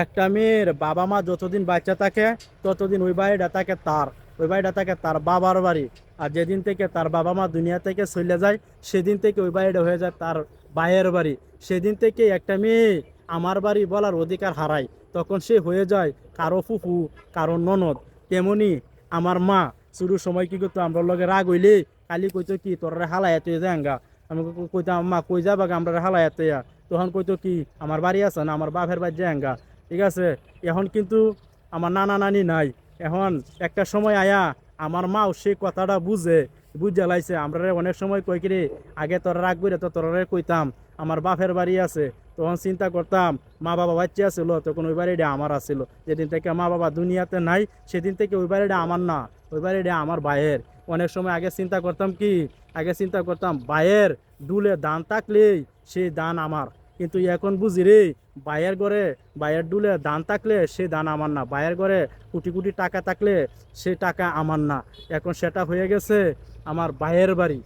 একটা মেয়ের বাবা মা যতদিন বাচ্চা থাকে ততদিন ওই বাড়িটা থাকে তার, ওই বাড়িটা থাকে তার বাবার বাড়ি। আর যেদিন থেকে তার বাবা মা দুনিয়া থেকে চলে যায় সেদিন থেকে ওই বাড়িটা হয়ে যায় তার ভাইয়ের বাড়ি। সেদিন থেকে একটা মেয়ে আমার বাড়ি বলার অধিকার হারায়, তখন সে হয়ে যায় কারো ফুফু, কারো ননদ। তেমনি আমার মা শুরুর সময় কি করতো, আমরা লগে রাগ হইলে কালি কইতো কি তোরা হালাই এত যাঙ্গা। আমি কইতাম মা কই যাবা আমরা হালাই এত, তখন কইতো কি আমার বাড়ি আছে না, আমার বাপের বাড়ি যাঙ্গা। ঠিক আছে। এখন কিন্তু আমার নানা নানি নাই। এখন একটা সময় আয়া আমার মাও সেই কথাটা বুঝে লাইছে। আমরা অনেক সময় কই কিরে আগে তোরা রাগ করে তো তোরা কইতাম আমার বাপের বাড়ি আছে, তখন চিন্তা করতাম মা বাবা বাচ্চা আছিল তখন ওই বাড়িটা আমার আছিল। যেদিন থেকে মা বাবা দুনিয়াতে নাই সেদিন থেকে ওই বাড়িটা আমার না, ওই বাড়িটা আমার ভাইয়ের। অনেক সময় আগে চিন্তা করতাম কি, আগে চিন্তা করতাম ভাইয়ের ডুলে দান থাকলেই সেই দান আমার। কিন্তু এখন বুঝি রে ভাইয়ের ঘরে ভাইয়ের ডুলে দান থাকলে সে দান আমার না, ভাইয়ের ঘরে কোটি কোটি টাকা থাকলে সে টাকা আমার না। এখন সেটা হয়ে গেছে আমার ভাইয়ের বাড়ি।